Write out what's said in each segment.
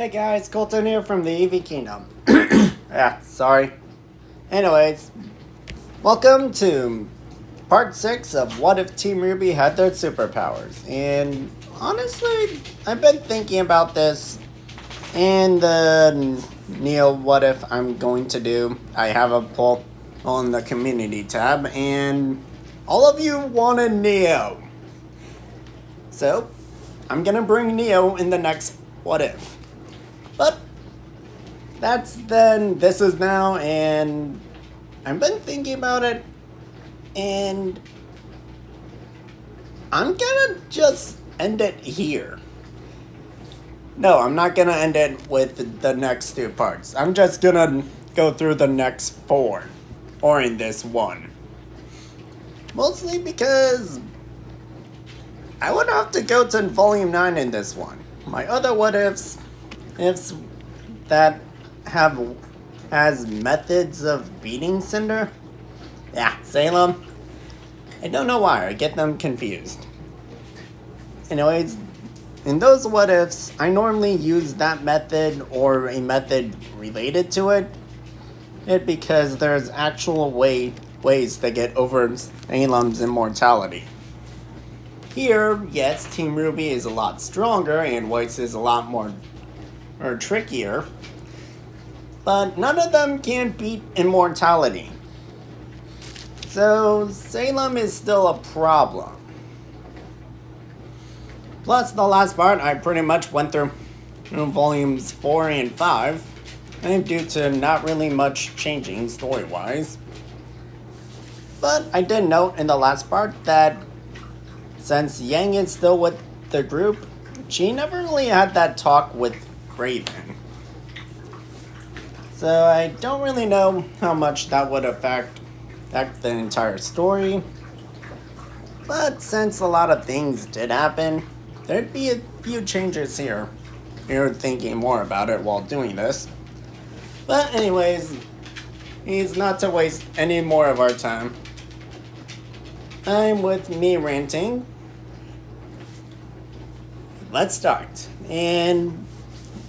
Hey guys, Colton here from the EV Kingdom. Sorry. Anyways, welcome to part 6 of What If Team RWBY Had Their Superpowers. And honestly, I've been thinking about this and the Neo What If I'm going to do. I have a poll on the community tab and all of you wanted Neo. So, I'm gonna bring Neo in the next What If. But this is now, and I've been thinking about it, and I'm gonna just end it here. No, I'm not gonna end it with the next 2 parts. I'm just gonna go through the next 4, or in this one. Mostly because I would have to go to Volume 9 in this one. My other what ifs that has methods of beating Cinder. Yeah, Salem. I don't know why, I get them confused. Anyways, in those what ifs, I normally use that method or a method related to it. Because there's actual ways to get over Salem's immortality. Here, yes, Team RWBY is a lot stronger and White's is a lot more trickier, but none of them can beat immortality. So Salem is still a problem. Plus the last part I pretty much went through volumes 4 and 5, and due to not really much changing story-wise. But I did note in the last part that since Yang is still with the group, she never really had that talk with Raven. So I don't really know how much that would affect the entire story. But since a lot of things did happen, there'd be a few changes here. You're thinking more about it while doing this. But anyways, it's not to waste any more of our time. I'm with me ranting. Let's start. And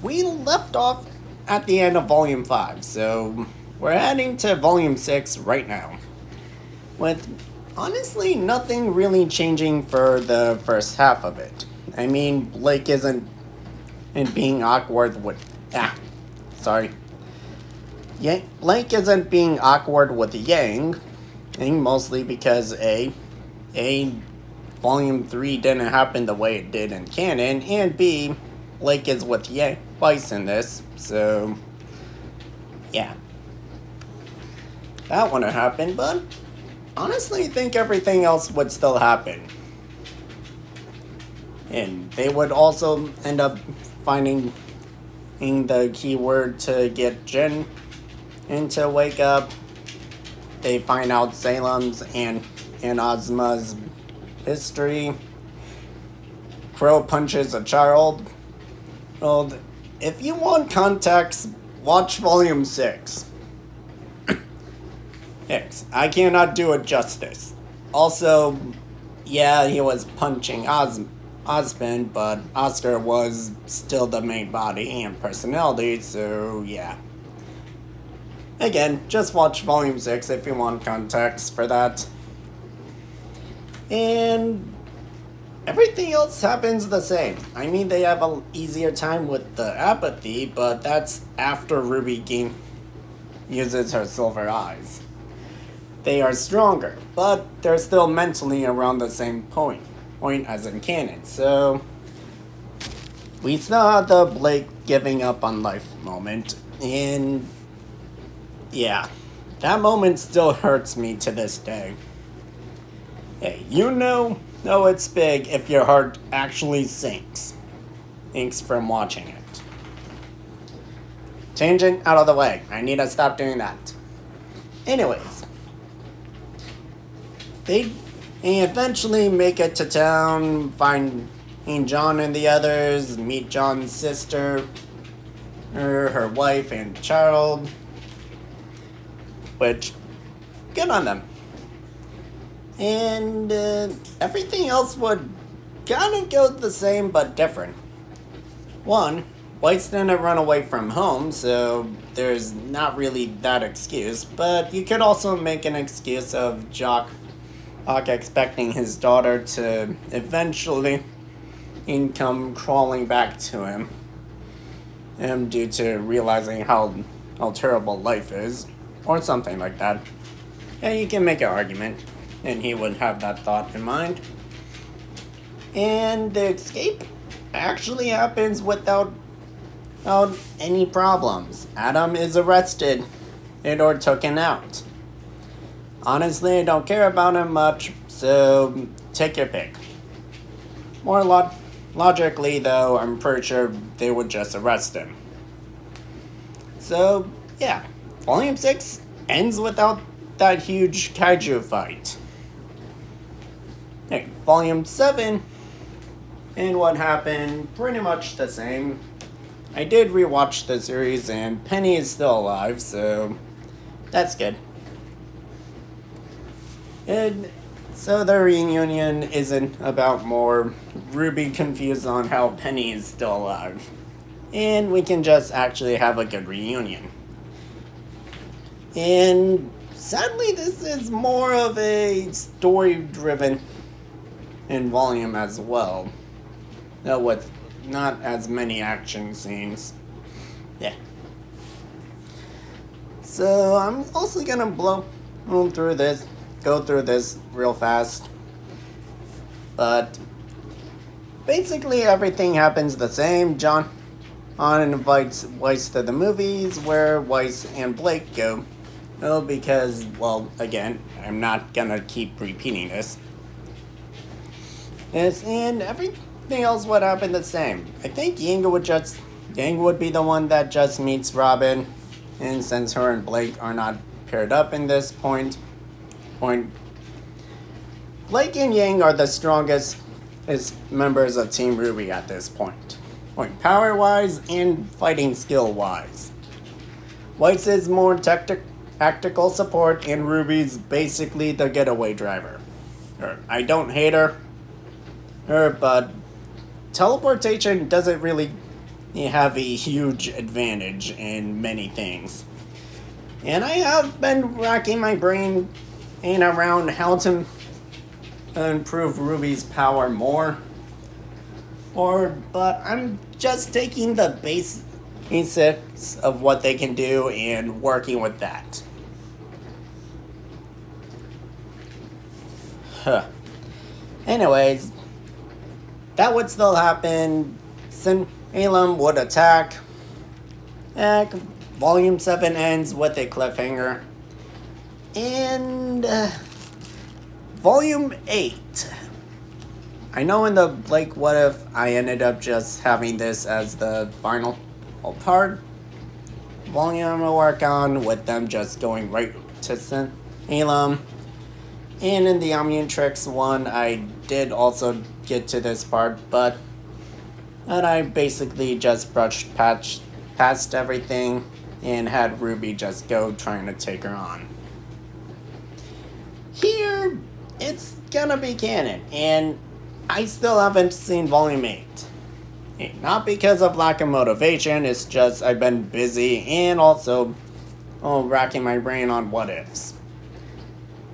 we left off at the end of Volume 5, so we're heading to Volume 6 right now. With honestly nothing really changing for the first half of it. I mean, Blake isn't being awkward with... Blake isn't being awkward with Yang, and mostly because A, Volume 3 didn't happen the way it did in canon, and B, Blake is with Weiss in this, so yeah. That wouldn't happen, but honestly I think everything else would still happen. And they would also end up finding the keyword to get Jin into wake up. They find out Salem's and Ozma's history. Crow punches a child. Well, if you want context, watch Volume 6. Yes, I cannot do it justice. Also, yeah, he was punching Osmond, but Oscar was still the main body and personality, so yeah. Again, just watch Volume 6 if you want context for that. And everything else happens the same. I mean, they have an easier time with the apathy, but that's after RWBY uses her silver eyes. They are stronger, but they're still mentally around the same point as in canon. So we still have the Blake giving up on life moment, and yeah, that moment still hurts me to this day. Hey, you know it's big if your heart actually sinks from watching it. Tangent out of the way. I need to stop doing that. Anyways, they eventually make it to town, find John and the others, meet John's sister, her wife and child, which, good on them. And everything else would kind of go the same but different. One, Whites didn't run away from home, so there's not really that excuse. But you could also make an excuse of Jock expecting his daughter to eventually come crawling back to him due to realizing how terrible life is, or something like that. And you can make an argument, and he would have that thought in mind. And the escape actually happens without any problems. Adam is arrested or taken out. Honestly, I don't care about him much, so take your pick. More logically, though, I'm pretty sure they would just arrest him. So, yeah, Volume 6 ends without that huge kaiju fight. Hey, Volume 7 and what happened, pretty much the same. I did rewatch the series and Penny is still alive, so that's good. And so the reunion isn't about more RWBY confused on how Penny is still alive. And we can just actually have a good reunion. And sadly, this is more of a story-driven in volume as well. Though with not as many action scenes. Yeah. So I'm also gonna go through this real fast. But basically everything happens the same. John invites Weiss to the movies where Weiss and Blake go. Oh, because, well, again, I'm not gonna keep repeating this. Yes, and everything else would happen the same. I think Yang would be the one that just meets Robin. And since her and Blake are not paired up in this point, Blake and Yang are the strongest members of Team RWBY at this point. Power-wise and fighting skill-wise. Weiss is more tactical support, and RWBY's basically the getaway driver. I don't hate her, but teleportation doesn't really have a huge advantage in many things. And I have been racking my brain around how to improve RWBY's power more. But I'm just taking the basics of what they can do and working with that. Anyways, that would still happen. Elam would attack. Volume 7 ends with a cliffhanger. And Volume 8. I know in the Blake What If, I ended up just having this as the final part. Volume I'm going to work on with them just going right to Elam. And in the Omnitrix one, I did also get to this part, but I basically just brushed past everything and had RWBY just go trying to take her on. Here, it's gonna be canon, and I still haven't seen Volume 8. Not because of lack of motivation, it's just I've been busy and also racking my brain on what ifs.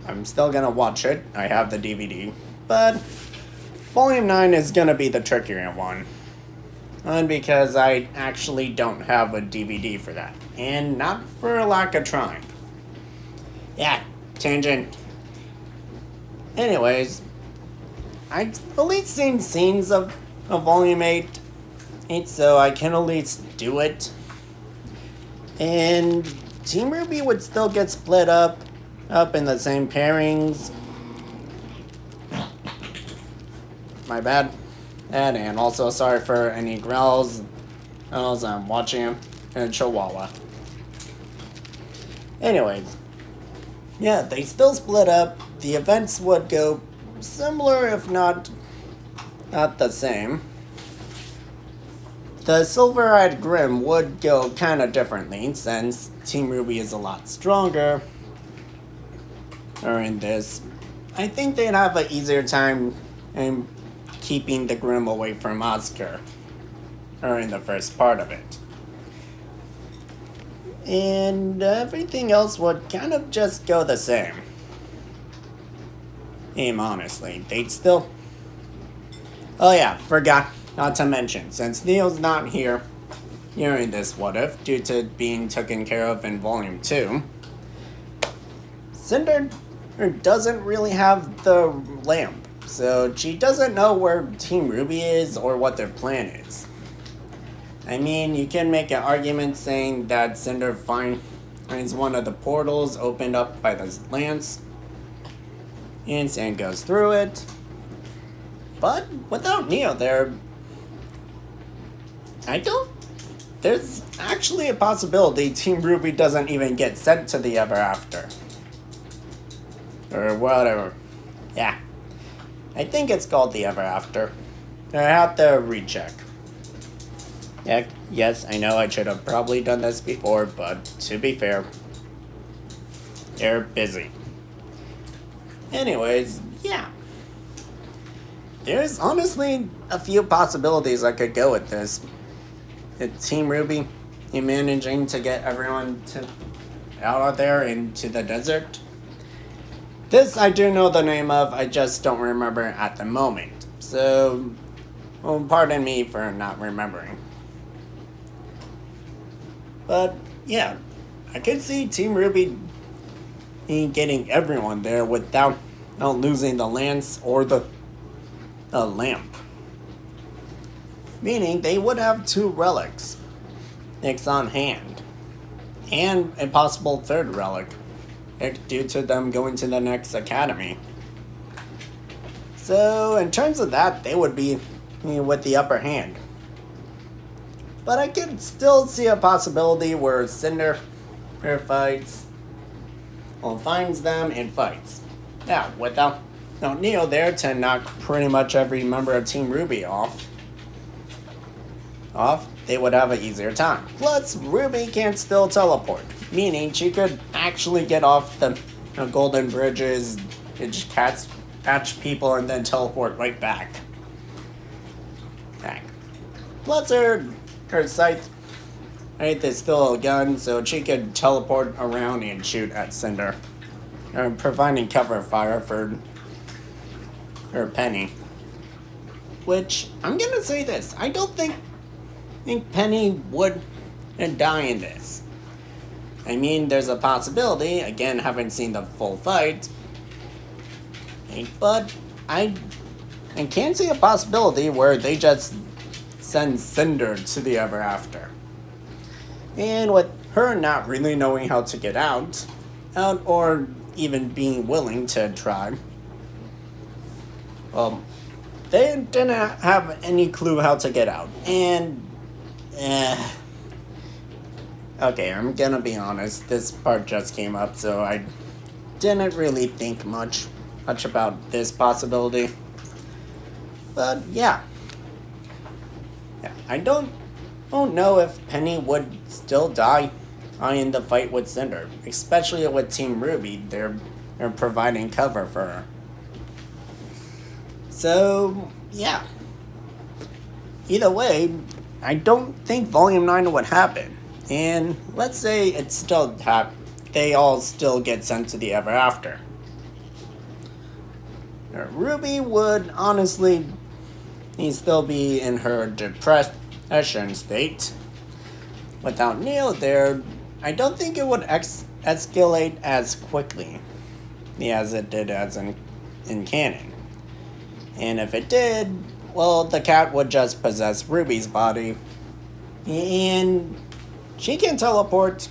I'm still gonna watch it, I have the DVD, but Volume 9 is gonna be the trickier one. And because I actually don't have a DVD for that. And not for a lack of trying. Yeah, tangent. Anyways, I've at least seen scenes of Volume 8, so I can at least do it. And Team RWBY would still get split up in the same pairings. My bad. And also sorry for any growls as I'm watching him and Chihuahua. Anyways, yeah, they still split up. The events would go similar, if not the same. The Silver-Eyed Grim would go kind of differently, since Team RWBY is a lot stronger. Or in this, I think they'd have an easier time in keeping the Grim away from Oscar. or in the first part of it. And everything else would kind of just go the same. Honestly, they'd still... Oh yeah, forgot not to mention, since Neil's not here during this What If, due to being taken care of in Volume 2, Cinder doesn't really have the lamp, so she doesn't know where Team RWBY is or what their plan is. I mean, you can make an argument saying that Cinder finds one of the portals opened up by the lance, and Sand goes through it. But without Neo there, there's actually a possibility Team RWBY doesn't even get sent to the Ever After. Or whatever. Yeah. I think it's called the Ever After. I have to recheck. Heck, yes, I know I should have probably done this before, but to be fair, they're busy. Anyways, yeah. There's honestly a few possibilities I could go with this. It's Team RWBY managing to get everyone out of there into the desert. This I do know the name of, I just don't remember at the moment. So, well, pardon me for not remembering. But, yeah, I could see Team RWBY getting everyone there without losing the lance or the lamp. Meaning they would have 2 relics on hand. And a possible 3rd relic, due to them going to the next academy. So, in terms of that, they would be with the upper hand. But I could still see a possibility where Cinder finds them and fights. Now, without Neo there to knock pretty much every member of Team RWBY off, they would have an easier time. Plus, RWBY can still teleport, meaning she could actually get off the golden bridges, just catch people, and then teleport right back. Plus, her scythe, is still a gun, so she could teleport around and shoot at Cinder, providing cover fire for her Penny. Which, I'm gonna say this, I don't think Penny would die in this. I mean, there's a possibility, again, haven't seen the full fight, but I can see a possibility where they just send Cinder to the Ever After. And with her not really knowing how to get out or even being willing to try, they didn't have any clue how to get out. And, okay, I'm gonna be honest, this part just came up, so I didn't really think much about this possibility. But, yeah, I don't know if Penny would still die in the fight with Cinder, especially with Team RWBY. They're providing cover for her. So, yeah. Either way, I don't think Volume 9 would happen. And let's say it still they all still get sent to the Ever After. RWBY would honestly still be in her depression state. Without Neil there, I don't think it would escalate as quickly as it did in canon. And if it did, well, the cat would just possess RWBY's body, and she can teleport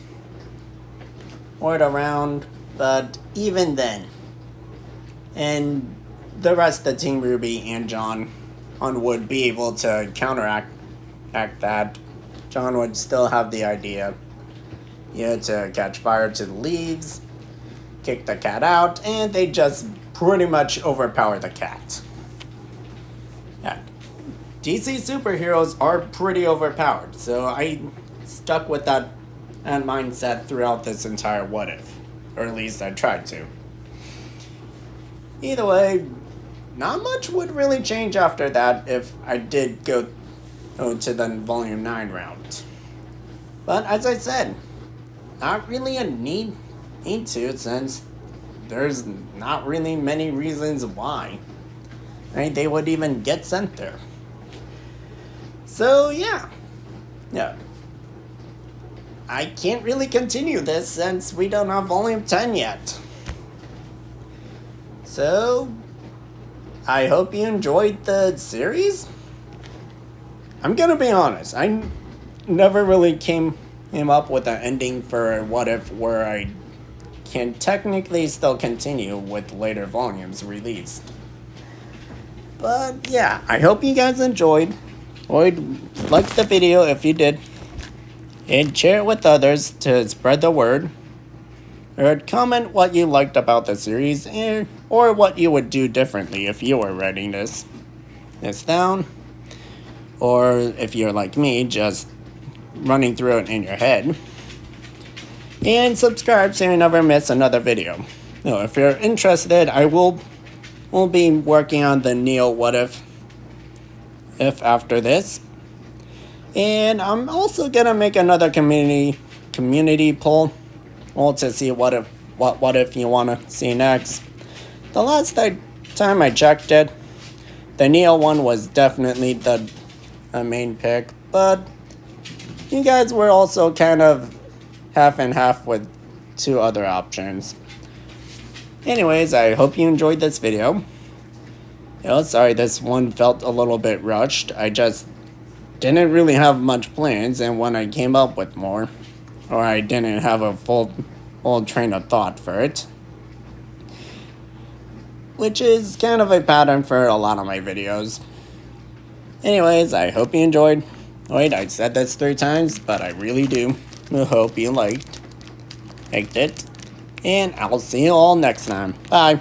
around, but even then, and the rest of Team RWBY and John would be able to counteract that. John would still have the idea, to catch fire to the leaves, kick the cat out, and they just pretty much overpower the cat. Yeah. DC superheroes are pretty overpowered, so I stuck with that mindset throughout this entire What If. Or at least I tried to. Either way, not much would really change after that if I did go to the Volume 9 route. But as I said, not really a need to, since there's not really many reasons why, right? They would even get sent there. So yeah. I can't really continue this since we don't have Volume 10 yet. So, I hope you enjoyed the series. I'm gonna be honest, I never really came up with an ending for What If where I can technically still continue with later volumes released. But yeah, I hope you guys enjoyed. Or like the video if you did. And share it with others to spread the word. Or comment what you liked about the series or what you would do differently if you were writing this down. Or if you're like me, just running through it in your head. And subscribe so you never miss another video. Now, if you're interested, I will be working on the Neo What If after this. And I'm also gonna make another community poll to see what if you wanna see next. The last time I checked it, the Neo one was definitely the main pick, but you guys were also kind of half and half with two other options. Anyways, I hope you enjoyed this video. Sorry this one felt a little bit rushed. I just didn't really have much plans, and when I came up with more, or I didn't have a full train of thought for it, which is kind of a pattern for a lot of my videos. Anyways, I hope you enjoyed. Wait, I said this 3 times, but I really do hope you liked it, and I'll see you all next time. Bye.